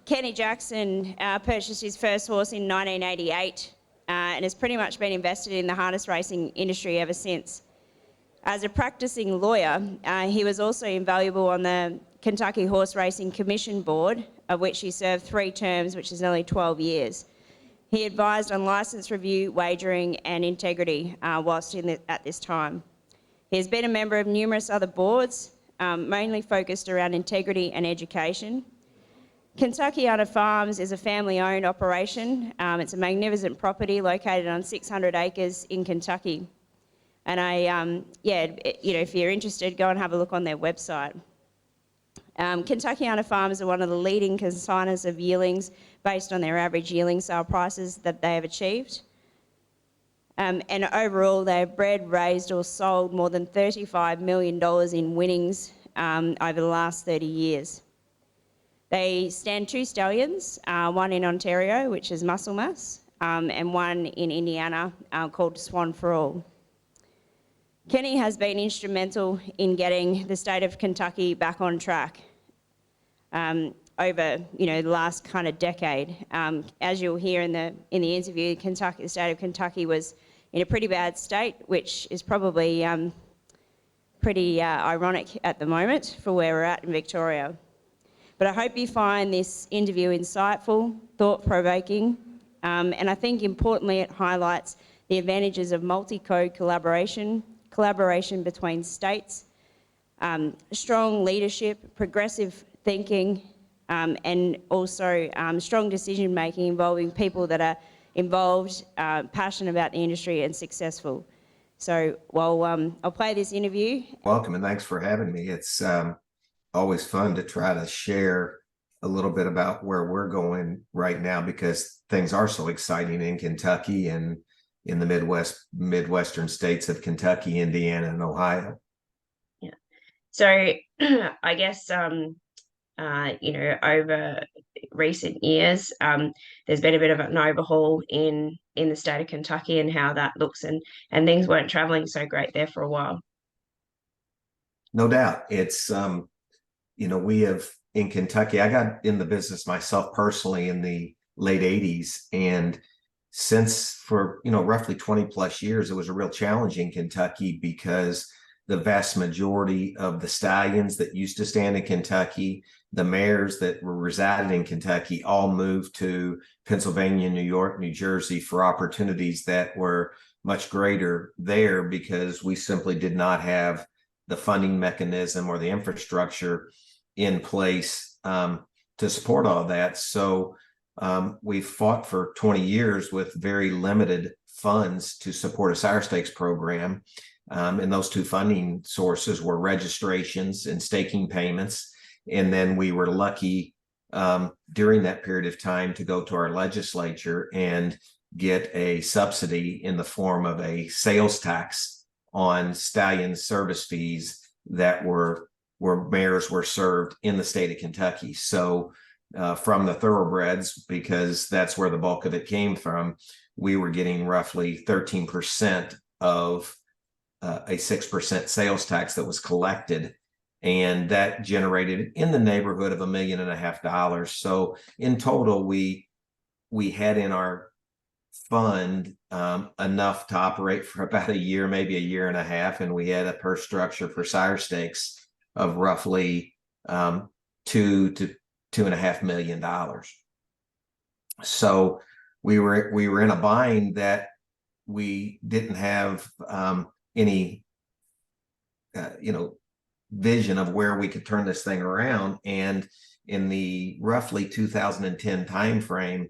Kenny Jackson purchased his first horse in 1988 and has pretty much been invested in the harness racing industry ever since. As a practicing lawyer, he was also invaluable on the Kentucky Horse Racing Commission Board, of which he served 3 terms, which is nearly 12 years. He advised on licence review, wagering and integrity whilst at this time. He has been a member of numerous other boards, mainly focused around integrity and education. Kentuckiana Farms is a family-owned operation. It's a magnificent property located on 600 acres in Kentucky. And if you're interested, go and have a look on their website. Kentuckiana Farms are one of the leading consigners of yearlings based on their average yearling sale prices that they have achieved. And overall, they have bred, raised or sold more than $35 million in winnings over the last 30 years. They stand 2 stallions, one in Ontario, which is Muscle Mass, and one in Indiana called Swan for All. Kenny has been instrumental in getting the state of Kentucky back on track over the last kind of decade. As you'll hear in the interview, the state of Kentucky was in a pretty bad state, which is probably pretty ironic at the moment for where we're at in Victoria. But I hope you find this interview insightful, thought-provoking, and I think importantly it highlights the advantages of multi-code collaboration between states, strong leadership, progressive thinking, and also strong decision-making involving people that are involved, passionate about the industry and successful. So I'll play this interview. Welcome and thanks for having me. It's always fun to try to share a little bit about where we're going right now because things are so exciting in Kentucky and in the Midwestern states of Kentucky, Indiana, and Ohio. Yeah. So I guess, over recent years, there's been a bit of an overhaul in the state of Kentucky and how that looks, and things weren't traveling so great there for a while. No doubt. It's, we have in Kentucky, I got in the business myself personally in the late 80s. And since for, roughly 20 plus years, it was a real challenge in Kentucky because the vast majority of the stallions that used to stand in Kentucky, the mares that were residing in Kentucky, all moved to Pennsylvania, New York, New Jersey for opportunities that were much greater there because we simply did not have the funding mechanism or the infrastructure in place to support all that. So we've fought for 20 years with very limited funds to support a sire stakes program. And those 2 funding sources were registrations and staking payments. And then we were lucky during that period of time to go to our legislature and get a subsidy in the form of a sales tax on stallion service fees that were where mares were served in the state of Kentucky. So from the thoroughbreds, because that's where the bulk of it came from, we were getting roughly 13% of a 6% sales tax that was collected. And that generated in the neighborhood of $1.5 million. So in total, we had in our fund enough to operate for about a year, maybe a year and a half. And we had a purse structure for sire stakes of roughly $2 to $2.5 million. So we were in a bind that we didn't have any vision of where we could turn this thing around. And in the roughly 2010 timeframe,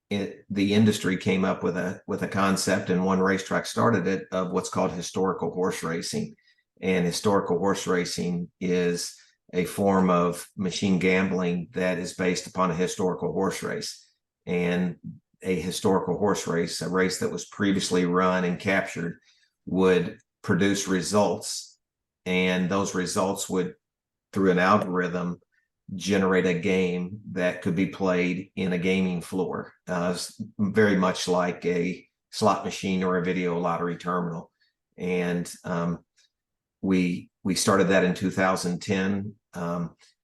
the industry came up with a concept, and one racetrack started it, of what's called historical horse racing. And historical horse racing is a form of machine gambling that is based upon a historical horse race. And a historical horse race, a race that was previously run and captured, would produce results. And those results would, through an algorithm, generate a game that could be played in a gaming floor, very much like a slot machine or a video lottery terminal. And we started that in 2010.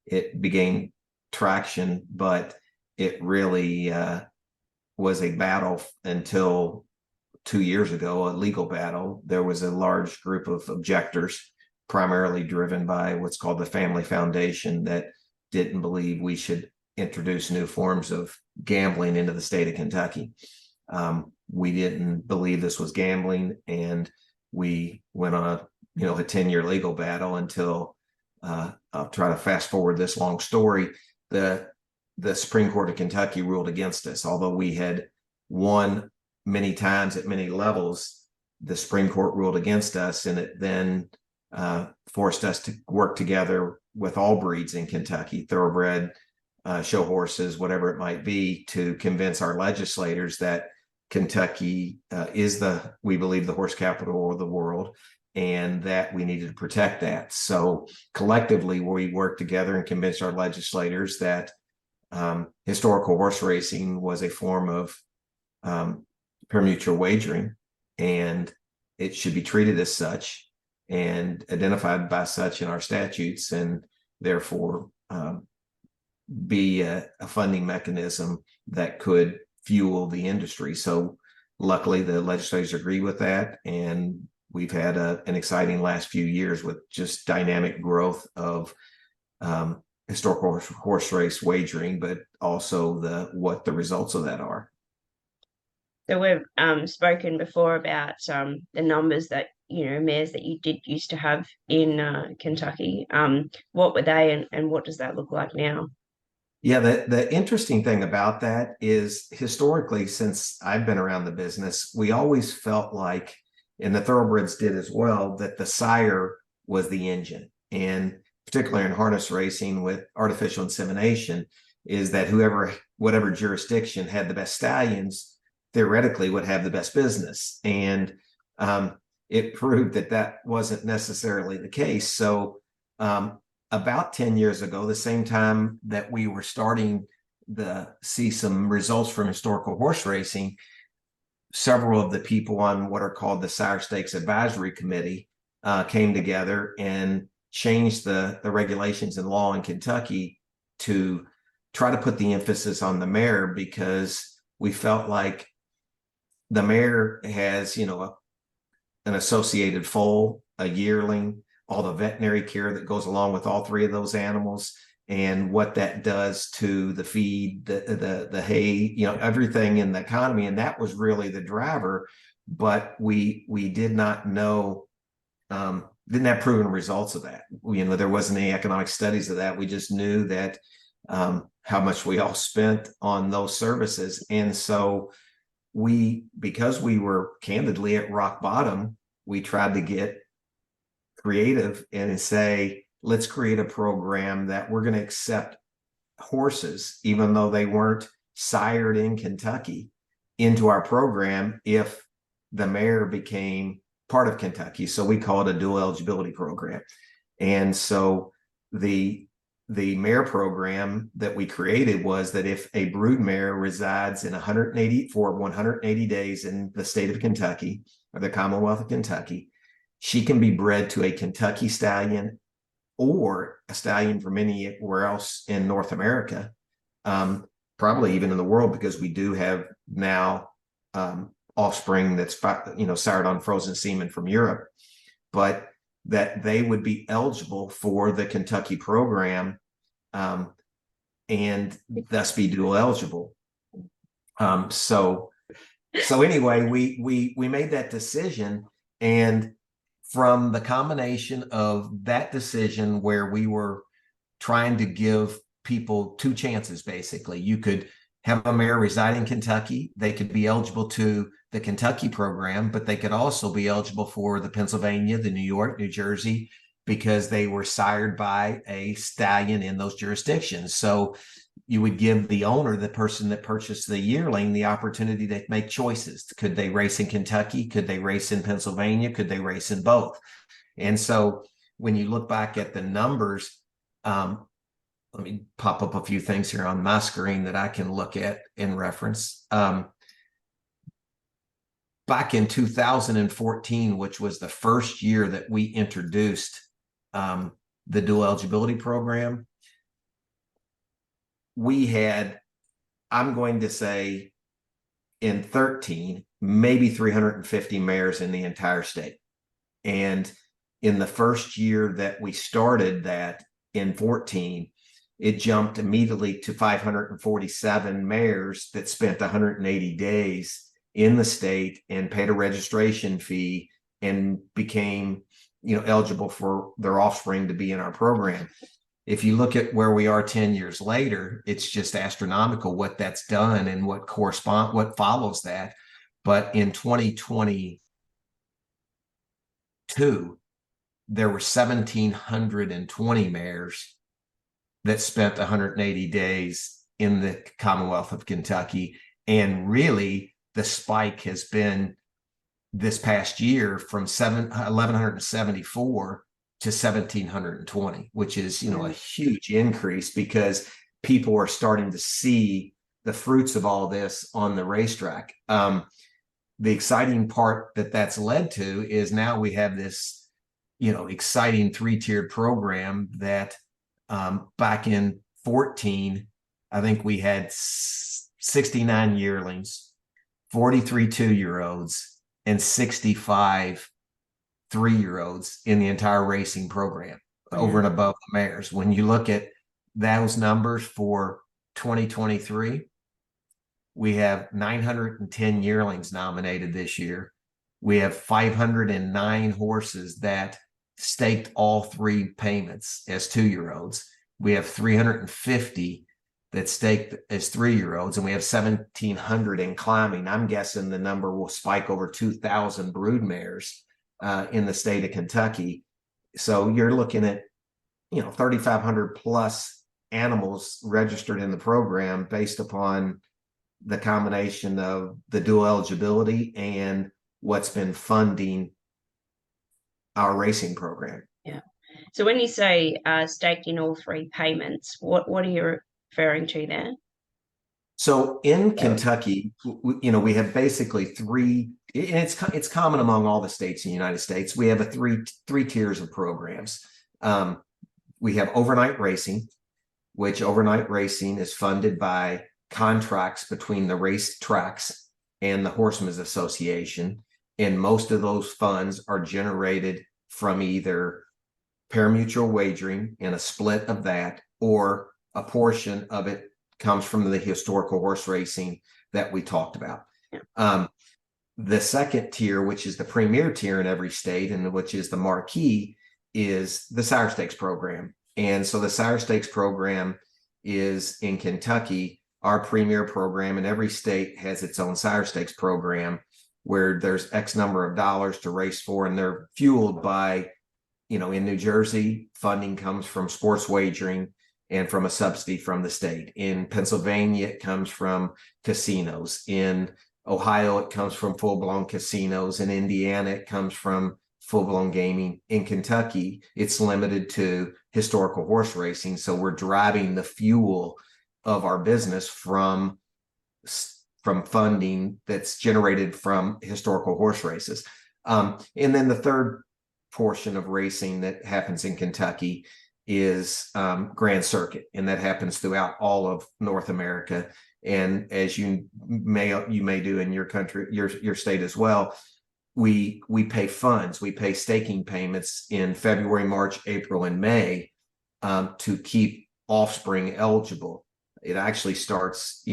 It began traction, but it really was a battle until 2 years ago, a legal battle. There was a large group of objectors, primarily driven by what's called the Family Foundation, that didn't believe we should introduce new forms of gambling into the state of Kentucky. We didn't believe this was gambling, and we went on a 10-year legal battle until I'll try to fast forward this long story. The Supreme Court of Kentucky ruled against us. Although we had won many times at many levels, the Supreme Court ruled against us, and it then forced us to work together with all breeds in Kentucky, thoroughbred, show horses, whatever it might be, to convince our legislators that Kentucky is we believe, the horse capital of the world, and that we needed to protect that. So collectively, we worked together and convinced our legislators that historical horse racing was a form of pari-mutuel wagering, and it should be treated as such and identified by such in our statutes, and therefore be a funding mechanism that could fuel the industry. So luckily the legislators agree with that, and we've had an exciting last few years with just dynamic growth of historical horse race wagering, but also what the results of that are. So we've spoken before about the numbers that, mares that you did used to have in Kentucky. What were they, and what does that look like now? Yeah, the interesting thing about that is, historically, since I've been around the business, we always felt like, and the thoroughbreds did as well, that the sire was the engine. And particularly in harness racing with artificial insemination, is that whatever jurisdiction had the best stallions theoretically would have the best business. And it proved that wasn't necessarily the case. So about 10 years ago, the same time that we were starting to see some results from historical horse racing, several of the people on what are called the Sire Stakes Advisory Committee came together and changed the regulations and law in Kentucky to try to put the emphasis on the mare, because we felt like the mare has, an associated foal, a yearling, all the veterinary care that goes along with all three of those animals, and what that does to the feed, the hay, everything in the economy. And that was really the driver. But we did not know, didn't have proven results of that. There wasn't any economic studies of that. We just knew that how much we all spent on those services. And so because we were candidly at rock bottom, we tried to get creative and say, let's create a program that we're going to accept horses, even though they weren't sired in Kentucky, into our program if the mare became part of Kentucky. So we call it a dual eligibility program. And so the mare program that we created was that if a brood mare resides in 180 days in the state of Kentucky or the Commonwealth of Kentucky, she can be bred to a Kentucky stallion or a stallion from anywhere else in North America, probably even in the world, because we do have now offspring that's sired on frozen semen from Europe, but that they would be eligible for the Kentucky program and thus be dual eligible. So anyway, we made that decision, and from the combination of that decision, where we were trying to give people two chances, basically, you could have a mare reside in Kentucky, they could be eligible to the Kentucky program, but they could also be eligible for the Pennsylvania, the New York, New Jersey, because they were sired by a stallion in those jurisdictions. So you would give the owner, the person that purchased the yearling, the opportunity to make choices. Could they race in Kentucky? Could they race in Pennsylvania? Could they race in both? And so when you look back at the numbers, let me pop up a few things here on my screen that I can look at in reference. Back in 2014, which was the first year that we introduced the dual eligibility program, we had, I'm going to say, in 13, maybe 350 mares in the entire state. And in the first year that we started that in 14, it jumped immediately to 547 mares that spent 180 days in the state and paid a registration fee and became, eligible for their offspring to be in our program. If you look at where we are 10 years later, it's just astronomical what that's done and what follows that. But in 2022, there were 1,720 mares that spent 180 days in the Commonwealth of Kentucky. And really, the spike has been this past year from 1,174 to 1,720, which is, a huge increase because people are starting to see the fruits of all this on the racetrack. The exciting part that's led to is now we have this, exciting 3-tiered program that back in 14, I think we had 69 yearlings, 43 2-year-olds, and 65 3-year-olds in the entire racing program over and above the mares. When you look at those numbers for 2023, we have 910 yearlings nominated this year. We have 509 horses that staked all 3 payments as 2-year-olds. We have 350 that staked as 3-year-olds, and we have 1,700 in climbing. I'm guessing the number will spike over 2,000 brood mares in the state of Kentucky. So you're looking at, 3,500 plus animals registered in the program based upon the combination of the dual eligibility and what's been funding our racing program. Yeah. So when you say staked in all 3 payments, what are you referring to there? So in Kentucky, we have basically 3, and it's common among all the states in the United States. We have a three tiers of programs. We have overnight racing, which overnight racing is funded by contracts between the race tracks and the Horsemen's Association. And most of those funds are generated from either parimutuel wagering and a split of that, or a portion of it comes from the historical horse racing that we talked about. The second tier, which is the premier tier in every state and which is the marquee, is the Sire Stakes program. And so the Sire Stakes program is in Kentucky, our premier program, and every state has its own Sire Stakes program where there's X number of dollars to race for, and they're fueled by, in New Jersey, funding comes from sports wagering and from a subsidy from the state. In Pennsylvania, it comes from casinos. In Ohio, it comes from full-blown casinos. In Indiana, it comes from full-blown gaming. In Kentucky, it's limited to historical horse racing. So we're driving the fuel of our business from funding that's generated from historical horse races. And then the third portion of racing that happens in Kentucky is Grand Circuit, and that happens throughout all of North America. And as you may do in your country, your state as well, we pay funds, we pay staking payments in February, March, April, and May to keep offspring eligible. It actually starts,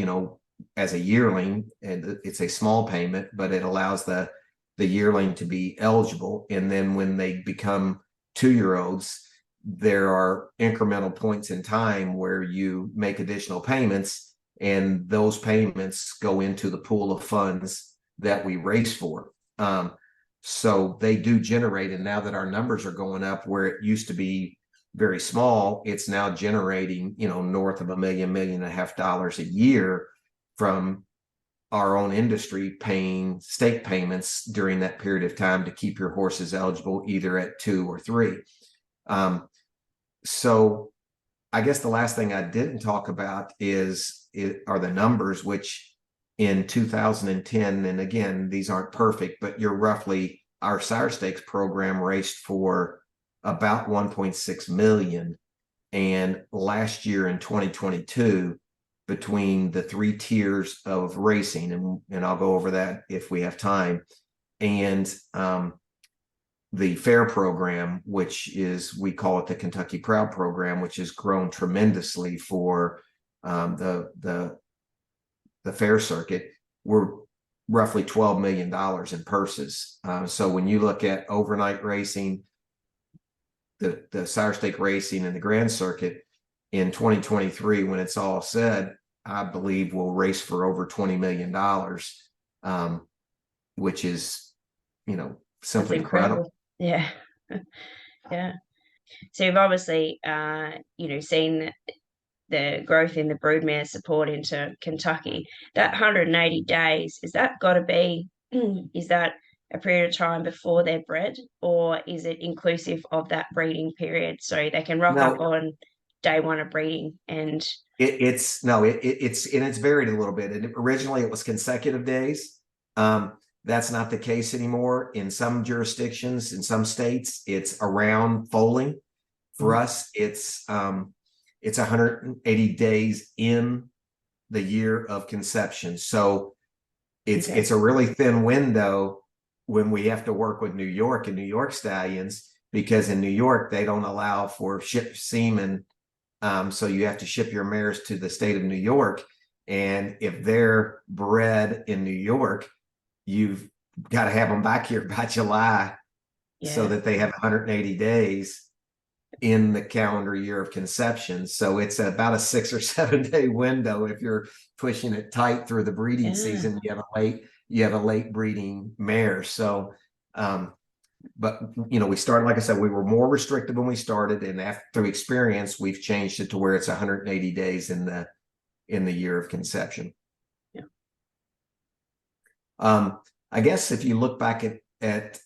as a yearling, and it's a small payment, but it allows the yearling to be eligible. And then when they become 2-year-olds, there are incremental points in time where you make additional payments, and those payments go into the pool of funds that we race for. So they do generate, and now that our numbers are going up, where it used to be very small, it's now generating, north of $1 million, $1.5 million a year from our own industry paying stake payments during that period of time to keep your horses eligible either at 2 or 3. So I guess the last thing I didn't talk about are the numbers, which in 2010, and again, these aren't perfect, but our Sire Stakes program raced for about 1.6 million. And last year in 2022, between the three tiers of racing, and I'll go over that if we have time, and the fair program, which is, we call it the Kentucky Proud program, which has grown tremendously for the fair circuit. We're roughly $12 million in purses. So when you look at overnight racing, the Sire Stake racing, and the Grand Circuit in 2023, when it's all said, I believe we'll race for over $20 million, which is, simply incredible. Yeah. Yeah. So you've obviously, seen the growth in the broodmare support into Kentucky. That 180 days, is that got to be, is that a period of time before they're bred, or is it inclusive of that breeding period? So they can rock up on day one of breeding and it's varied a little bit. And originally it was consecutive days. That's not the case anymore. In some jurisdictions, in some states, it's around foaling. For us, it's 180 days in the year of conception. So it's a really thin window when we have to work with New York and New York stallions, because in New York they don't allow for ship semen. So you have to ship your mares to the state of New York, and if they're bred in New York, you've got to have them back here by July, so that they have 180 days in the calendar year of conception. So it's about a 6 or 7 day window. If you're pushing it tight through the breeding season, you have a late breeding mare. So, but we started, like I said, we were more restricted when we started, and after through experience, we've changed it to where it's 180 days in the year of conception. I guess if you look back at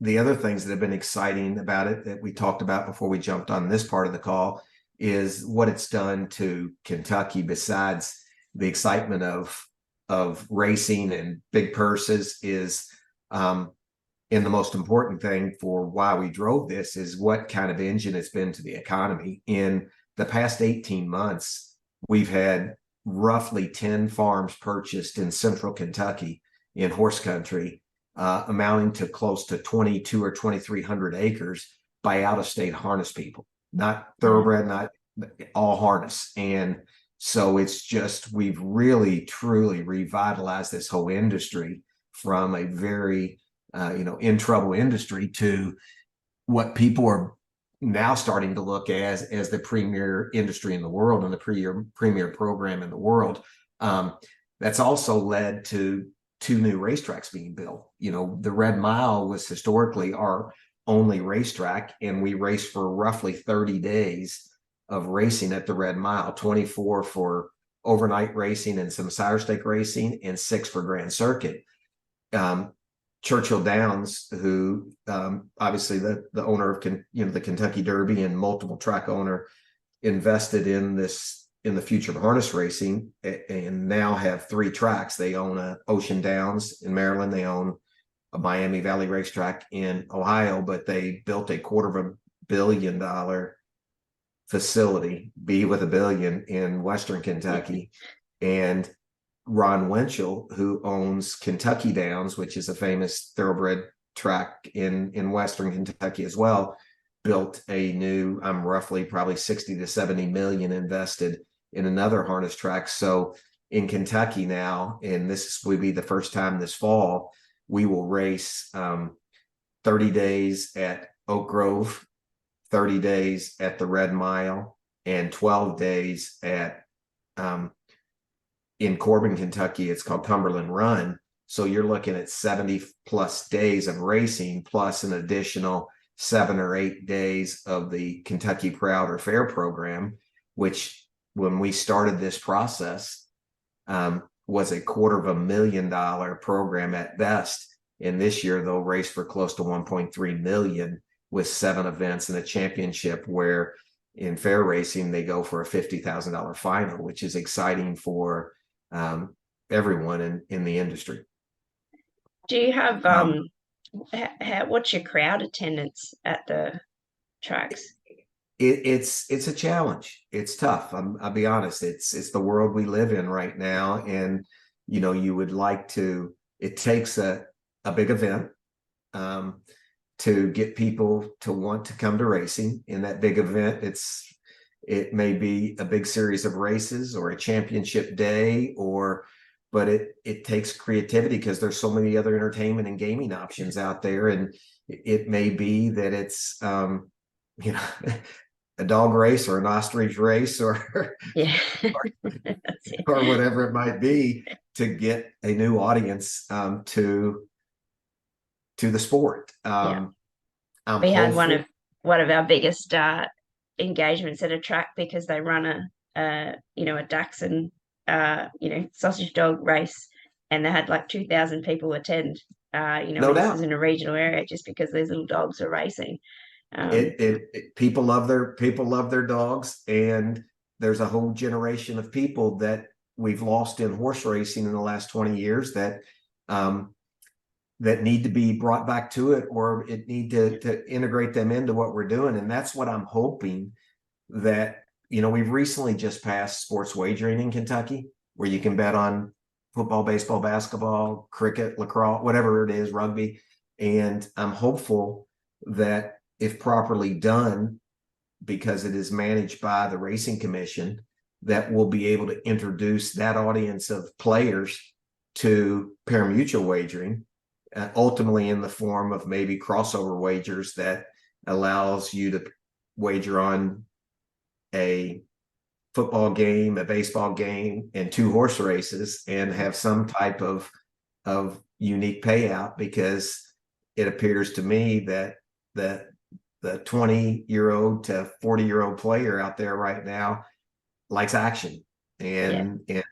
the other things that have been exciting about it that we talked about before we jumped on this part of the call, is what it's done to Kentucky, besides the excitement of racing and big purses, is and the most important thing for why we drove this is what kind of engine it's been to the economy. In the past 18 months, we've had roughly 10 farms purchased in central Kentucky in horse country, amounting to close to 22 or 2,300 acres by out-of-state harness people, not thoroughbred, not all harness. And so it's just, we've really, truly revitalized this whole industry from a very, in trouble industry to what people are now starting to look as the premier industry in the world and the premier program in the world. That's also led to 2 new racetracks being built. The Red Mile was historically our only racetrack, and we raced for roughly 30 days of racing at the Red Mile, 24 for overnight racing and some Sire Stake racing, and 6 for Grand Circuit. Churchill Downs, who obviously the owner of the Kentucky Derby and multiple track owner, invested in the future of harness racing, and now have 3 tracks. They own Ocean Downs in Maryland. They own a Miami Valley racetrack in Ohio, but they built a $250 million facility, B with a billion, in Western Kentucky. And Ron Winchell, who owns Kentucky Downs, which is a famous thoroughbred track in Western Kentucky as well, built a new, I'm roughly probably 60 to 70 million invested in another harness track. So in Kentucky now, and this will be the first time this fall, we will race 30 days at Oak Grove, 30 days at the Red Mile, and 12 days at in Corbin, Kentucky. It's called Cumberland Run. So you're looking at 70 plus days of racing, plus an additional 7 or 8 days of the Kentucky Proud or Fair program, which when we started this process was a $250,000 program at best. And this year they'll race for close to 1.3 million with 7 events and a championship, where in fair racing they go for a $50,000 final, which is exciting for everyone in the industry. Do you have what's your crowd attendance at the tracks? it's a challenge. It's tough. I'll be honest. It's the world we live in right now, and you would like to. It takes a big event um, to get people to want to come to racing. In that big event, it may be a big series of races or a championship day, but it takes creativity because there's so many other entertainment and gaming options out there, and it may be that it's you know a dog race or an ostrich race or Yeah. or whatever it might be to get a new audience to the sport. Yeah. I'm We had hopeful. one of our biggest engagements at a track because they run a Dachshund sausage dog race, and they had like 2,000 people attend. No And this is doubt. in a regional area just because these little dogs are racing. People love their dogs, and there's a whole generation of people that we've lost in horse racing in the last 20 years um, that need to be brought back to it, or it need to integrate them into what we're doing. And that's what I'm hoping that, we've recently just passed sports wagering in Kentucky, where you can bet on football, baseball, basketball, cricket, lacrosse, whatever it is, rugby. And I'm hopeful that if properly done, because it is managed by the Racing Commission, that we'll be able to introduce that audience of players to pari-mutuel wagering, ultimately in the form of maybe crossover wagers that allows you to wager on a football game, a baseball game, and 2 horse races and have some type of unique payout, because it appears to me that the 20-year-old to 40-year-old player out there right now likes action, and in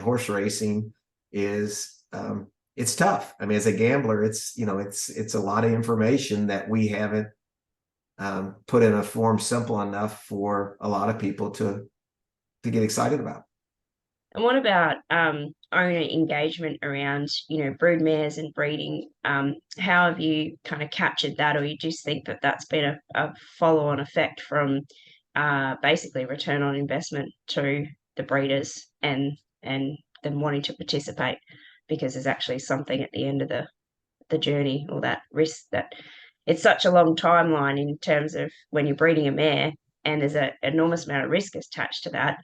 horse racing is it's tough. I mean, as a gambler, it's a lot of information that we haven't put in a form simple enough for a lot of people to get excited about. And what about owner engagement around, brood mares and breeding? How have you kind of captured that, or you just think that that's been a follow-on effect from basically return on investment to the breeders and them wanting to participate because there's actually something at the end of the journey, or that risk that it's such a long timeline in terms of when you're breeding a mare, and there's an enormous amount of risk attached to that.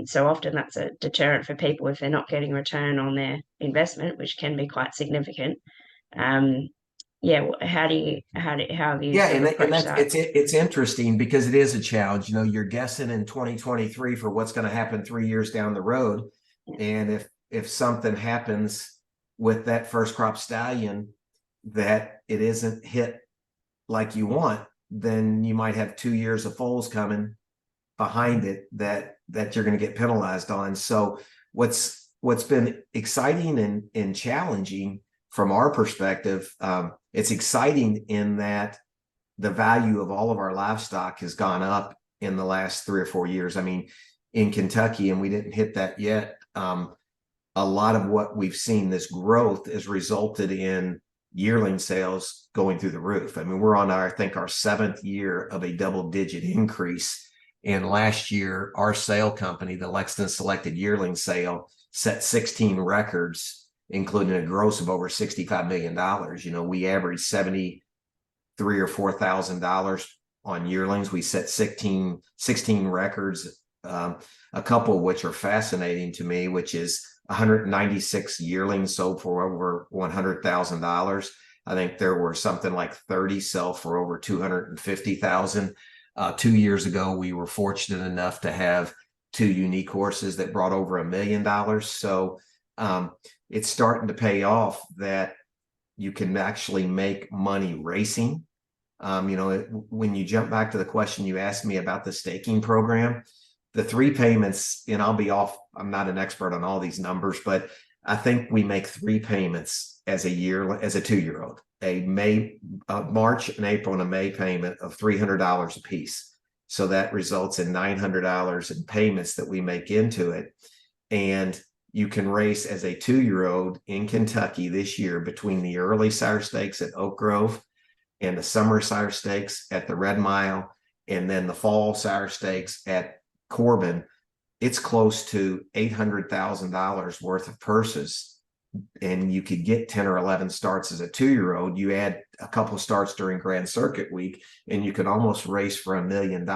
So often that's a deterrent for people if they're not getting return on their investment, which can be quite significant. How have you Yeah, sort of and approached that's that? it's interesting because it is a challenge. You're guessing in 2023 for what's going to happen 3 years down the road, and if something happens with that first crop stallion that it isn't hit like you want, then you might have 2 years of foals coming behind it that you're going to get penalized on. So what's been exciting and challenging from our perspective, it's exciting in that the value of all of our livestock has gone up in the last 3 or 4 years. I mean, in Kentucky, and we didn't hit that yet, a lot of what we've seen, this growth, has resulted in yearling sales going through the roof. I mean, we're on I think our 7th year of a double-digit increase. And last year, our sale company, the Lexington Selected Yearling Sale, set 16 records, including a gross of over $65 million. We averaged $73,000 or $4,000 on yearlings. We set 16 records, a couple of which are fascinating to me, which is 196 yearlings sold for over $100,000. I think there were something like 30 sell for over $250,000. 2 years ago, we were fortunate enough to have 2 unique horses that brought over $1 million. So it's starting to pay off that you can actually make money racing. When you jump back to the question you asked me about the staking program, the 3 payments, and I'm not an expert on all these numbers, but I think we make 3 payments as a 2-year-old, March and April and a May payment of $300 a piece. So that results in $900 in payments that we make into it. And you can race as a 2-year-old in Kentucky this year between the early sire stakes at Oak Grove and the summer sire stakes at the Red Mile And then the fall sire stakes at Corbin, it's close to $800,000 worth of purses. And you could get 10 or 11 starts as a 2-year-old. You add a couple of starts during Grand Circuit week, and you could almost race for $1 million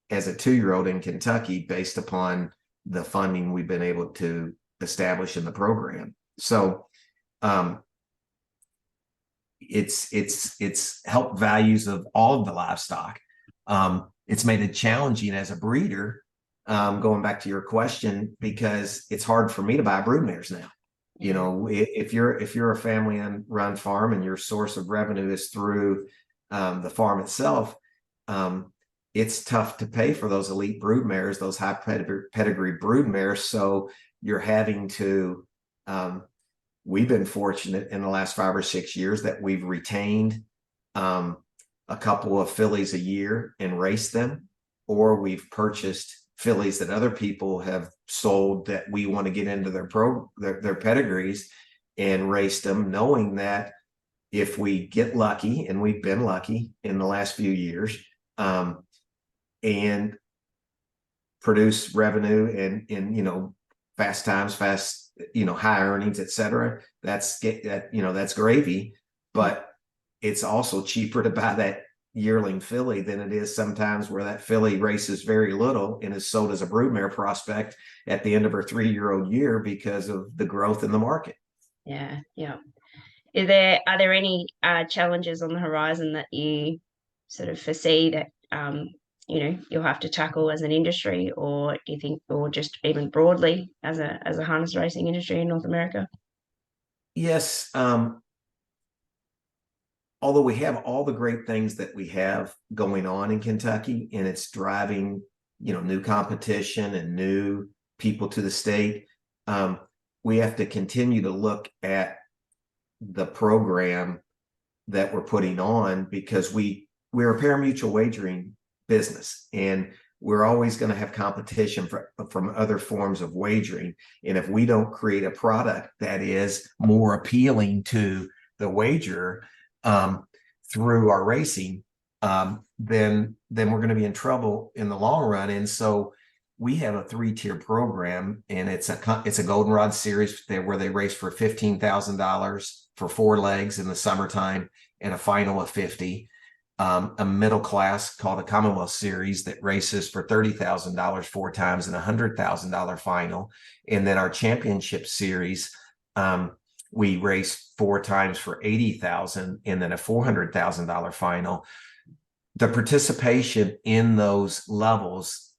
as a 2-year-old in Kentucky based upon the funding we've been able to establish in the program. So it's helped values of all of the livestock. It's made it challenging as a breeder, going back to your question, because it's hard for me to buy broodmares now. You know, if you're a family run farm and your source of revenue is through the farm itself, it's tough to pay for those elite broodmares, those high pedigree broodmares. So you're having to, we've been fortunate in the last 5 or 6 years that we've retained a couple of fillies a year and raced them, or we've purchased fillies that other people have sold that we want to get into their pedigrees and race them, knowing that if we get lucky, and we've been lucky in the last few years, and produce revenue and you know, fast times, you know, high earnings, etc. That's gravy, but it's also cheaper to buy that yearling filly than it is sometimes where that filly races very little and is sold as a broodmare prospect at the end of her 3-year-old year because of the growth in the market. Yeah. Are there any challenges on the horizon that you sort of foresee that you know, you'll have to tackle as an industry, or do you think, or just even broadly as a harness racing industry in North America? Yes. Although we have all the great things that we have going on in Kentucky, and it's driving, you know, new competition and new people to the state, we have to continue to look at the program that we're putting on, because we're a pari-mutuel wagering business, and we're always going to have competition from other forms of wagering. And if we don't create a product that is more appealing to the wagerer through our racing, then we're going to be in trouble in the long run. And so we have a 3-tier program, and it's a goldenrod series where they race for $15,000 for 4 legs in the summertime and a final of 50. A middle class called a Commonwealth Series that races for $30,000 4 times and a $100,000 final. And then our championship series, we race 4 times for $80,000 and then a $400,000 final. The participation in those levels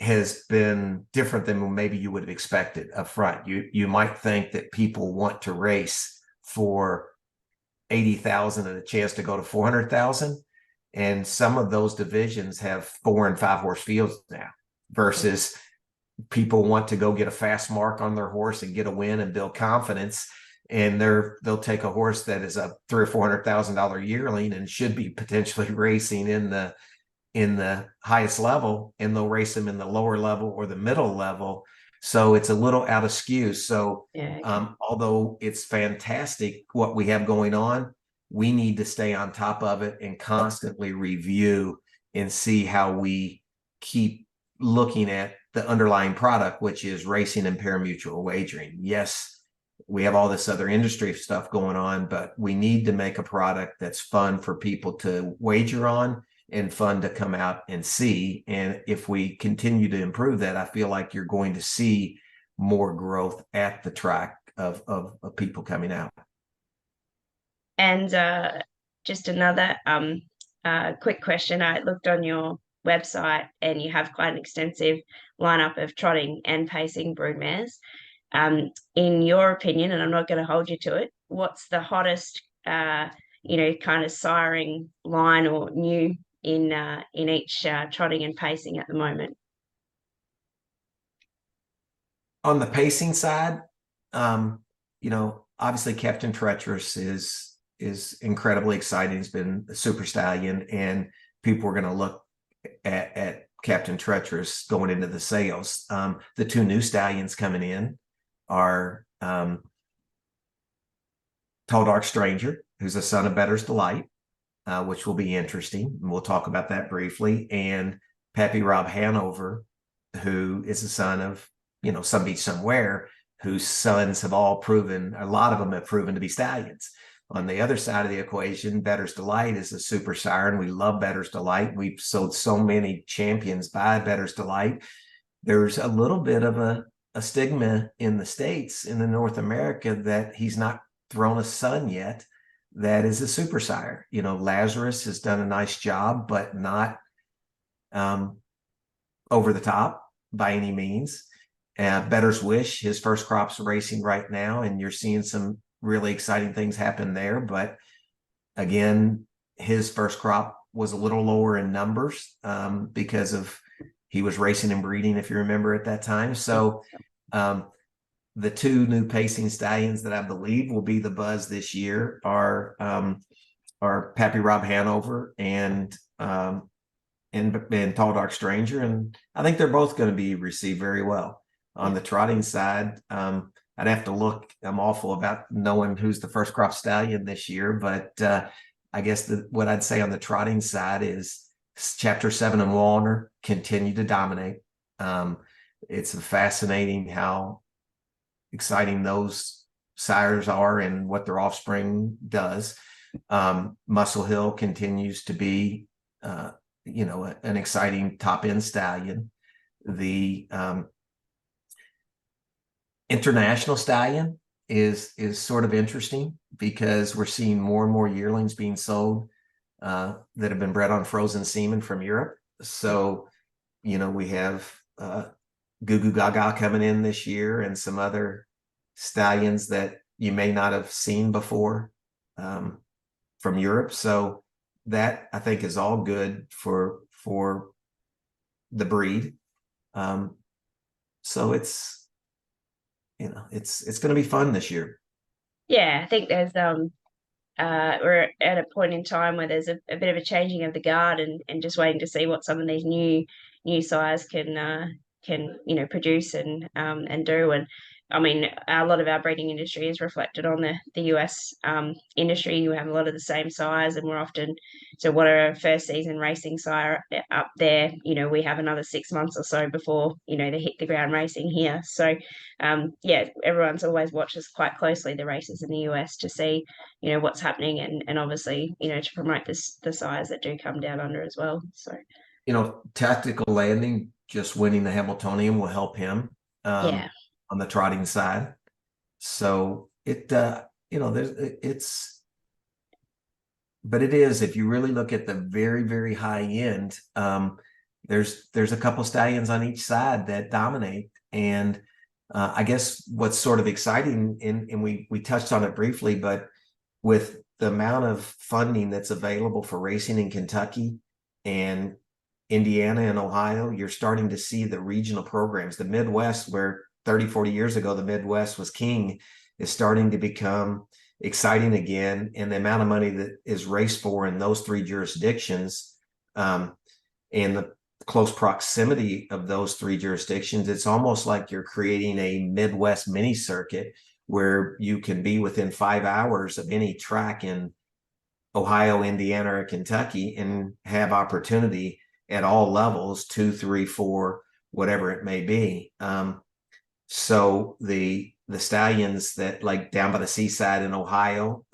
has been different than maybe you would have expected up front. You might think that people want to race for $80,000 and a chance to go to $400,000, and some of those divisions have 4 and 5 horse fields now, versus people want to go get a fast mark on their horse and get a win and build confidence, and they'll take a horse that is a $300,000 or $400,000 yearling and should be potentially racing in the highest level, and they'll race them in the lower level or the middle level. So it's a little out of skew. So although it's fantastic what we have going on, we need to stay on top of it and constantly review and see how we keep looking at the underlying product, which is racing and pari-mutuel wagering. Yes, we have all this other industry stuff going on, but we need to make a product that's fun for people to wager on and fun to come out and see. And if we continue to improve that, I feel like you're going to see more growth at the track of people coming out. And just another quick question. I looked on your website, and you have quite an extensive lineup of trotting and pacing broodmares. In your opinion, and I'm not going to hold you to it, what's the hottest, you know, kind of siring line or new in each trotting and pacing at the moment? On the pacing side, you know, obviously Captain Treacherous is incredibly exciting. It's been a super stallion, and people are going to look at Captain Treacherous going into the sales. The 2 new stallions coming in are Tall Dark Stranger, who's a son of Bettor's Delight, which will be interesting. And we'll talk about that briefly. And Pappy Rob Hanover, who is the son of, Some Beach Somewhere, whose sons have all proven, a lot of them have proven to be stallions. On the other side of the equation, Bettor's Delight is a super sire, and we love Bettor's Delight. We've sold so many champions by Bettor's Delight. There's a little bit of a stigma in the States, in the North America, that he's not thrown a son yet that is a super sire. Lazarus has done a nice job, but not over the top by any means. Bettor's Wish, his first crop's racing right now, and you're seeing some really exciting things happen there. But again, his first crop was a little lower in numbers because of he was racing and breeding, if you remember, at that time. So the two new pacing stallions that I believe will be the buzz this year are Pappy Rob Hanover and Tall Dark Stranger, and I think they're both going to be received very well. On the trotting side, I'd have to look. I'm awful about knowing who's the first crop stallion this year, but I guess what I'd say on the trotting side is Chapter 7 and Walner continue to dominate. It's fascinating how exciting those sires are and what their offspring does. Muscle Hill continues to be, an exciting top end stallion. The International Stallion is sort of interesting because we're seeing more and more yearlings being sold that have been bred on frozen semen from Europe. So, we have Goo Goo Gaga coming in this year and some other stallions that you may not have seen before from Europe. So that, I think, is all good for the breed. So it's going to be fun this year. Yeah, I think there's we're at a point in time where there's a bit of a changing of the guard, and just waiting to see what some of these new sires can produce and do. And I mean, a lot of our breeding industry is reflected on the US industry. You have a lot of the same sires, and we're often, so what are a first season racing sire up there? We have another 6 months or so before they hit the ground racing here. So everyone's always watches quite closely the races in the US to see what's happening, and obviously to promote the sires that do come down under as well. So Tactical Landing just winning the Hamiltonian will help him. On the trotting side. So it but it is, if you really look at the very, very high end, there's a couple stallions on each side that dominate. And I guess what's sort of exciting, and we touched on it briefly, but with the amount of funding that's available for racing in Kentucky and Indiana and Ohio, you're starting to see the regional programs. The Midwest, where 30, 40 years ago, the Midwest was king, is starting to become exciting again. And the amount of money that is raced for in those three jurisdictions and the close proximity of those three jurisdictions, it's almost like you're creating a Midwest mini circuit where you can be within 5 hours of any track in Ohio, Indiana, or Kentucky and have opportunity at all levels, 2, 3, 4, whatever it may be. So the stallions that, like down by the seaside in Ohio,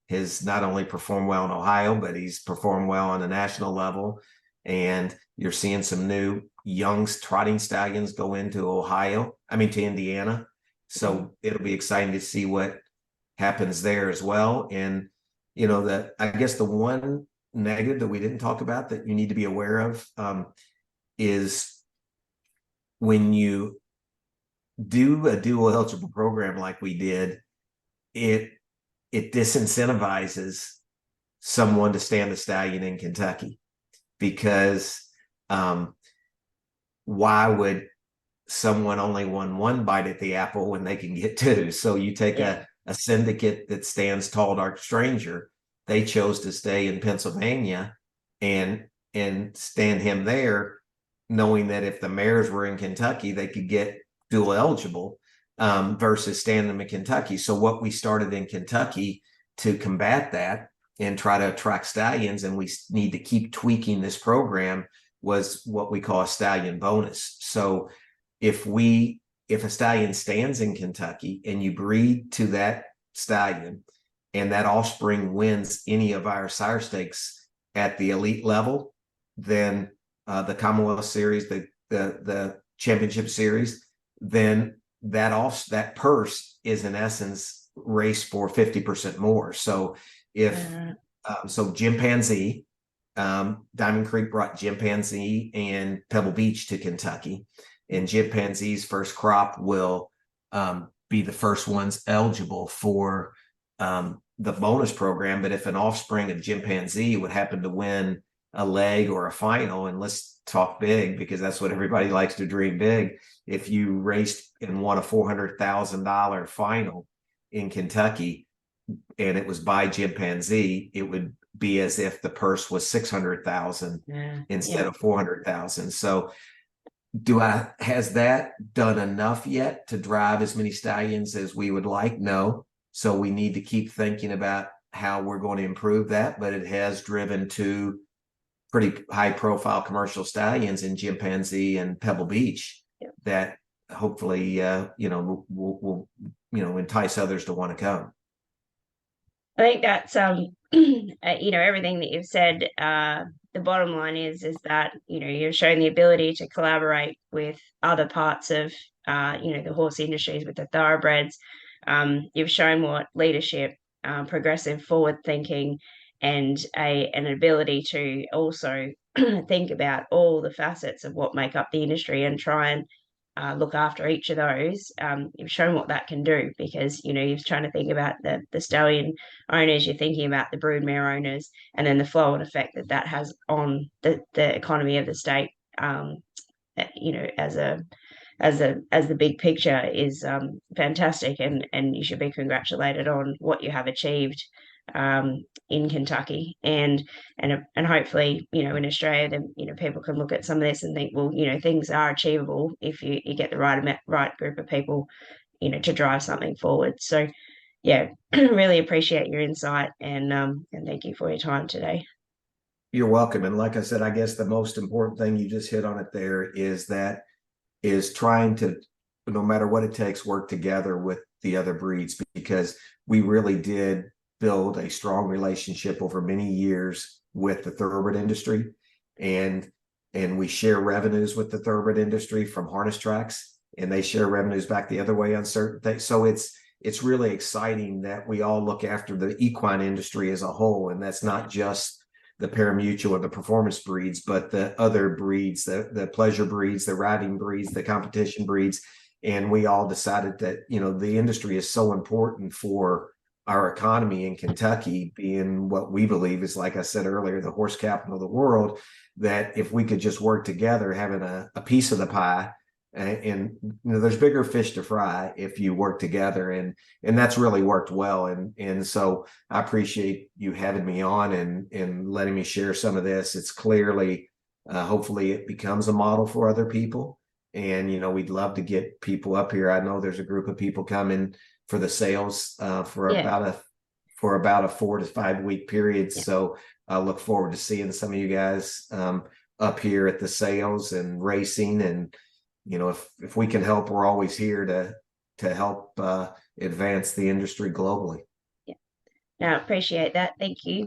has not only performed well in Ohio, but he's performed well on a national level. And you're seeing some new young trotting stallions go into to Indiana. So it'll be exciting to see what happens there as well. And, I guess the one negative that we didn't talk about that you need to be aware of is when you do a dual eligible program like we did, it disincentivizes someone to stand the stallion in Kentucky, because why would someone only want one bite at the apple when they can get two? So you take a syndicate that stands Tall Dark Stranger. They chose to stay in Pennsylvania and stand him there, knowing that if the mares were in Kentucky, they could get dual eligible versus standing them in Kentucky. So what we started in Kentucky to combat that and try to attract stallions, and we need to keep tweaking this program, was what we call a stallion bonus. So if a stallion stands in Kentucky and you breed to that stallion and that offspring wins any of our sire stakes at the elite level, then the Commonwealth Series, the Championship Series, then that purse is in essence race for 50% more. So if so Chimpanzee, Diamond Creek brought Chimpanzee and Pebble Beach to Kentucky, and Chimpanzee's first crop will be the first ones eligible for the bonus program. But if an offspring of Chimpanzee would happen to win a leg or a final, and let's talk big because that's what everybody likes to dream big. If you raced and won a $400,000 final in Kentucky and it was by Chimpanzee, it would be as if the purse was 600,000 instead of 400,000. So has that done enough yet to drive as many stallions as we would like? No. So we need to keep thinking about how we're going to improve that, but it has driven to pretty high profile commercial stallions in Chimpanzee and Pebble Beach that hopefully will entice others to want to come. I think that's everything that you've said. The bottom line is that you're showing the ability to collaborate with other parts of the horse industries, with the thoroughbreds. You've shown what leadership, progressive, forward thinking, and an ability to also think about all the facets of what make up the industry and try and look after each of those. You've shown what that can do, because you're trying to think about the stallion owners, you're thinking about the broodmare owners, and then the flow and effect that has on the economy of the state. As the big picture is fantastic, and you should be congratulated on what you have achieved in Kentucky, and hopefully in Australia, then people can look at some of this and think, well, things are achievable if you get the right group of people to drive something forward. So really appreciate your insight, and thank you for your time today. You're welcome. And like I said, I guess the most important thing, you just hit on it there, is trying to, no matter what it takes, work together with the other breeds, because we really did build a strong relationship over many years with the thoroughbred industry, and we share revenues with the thoroughbred industry from harness tracks, and they share revenues back the other way on certain things. So it's really exciting that we all look after the equine industry as a whole, and that's not just the parimutuel or the performance breeds, but the other breeds, the pleasure breeds, the riding breeds, the competition breeds. And we all decided that the industry is so important for our economy in Kentucky, being what we believe is, like I said earlier, the horse capital of the world, that if we could just work together, having a piece of the pie, and there's bigger fish to fry if you work together, and that's really worked well. And so I appreciate you having me on and letting me share some of this. It's clearly, hopefully it becomes a model for other people. And, we'd love to get people up here. I know there's a group of people coming for the sales for about a 4 to 5 week period. So I look forward to seeing some of you guys up here at the sales and racing. And, if we can help, we're always here to help advance the industry globally. No, appreciate that. Thank you.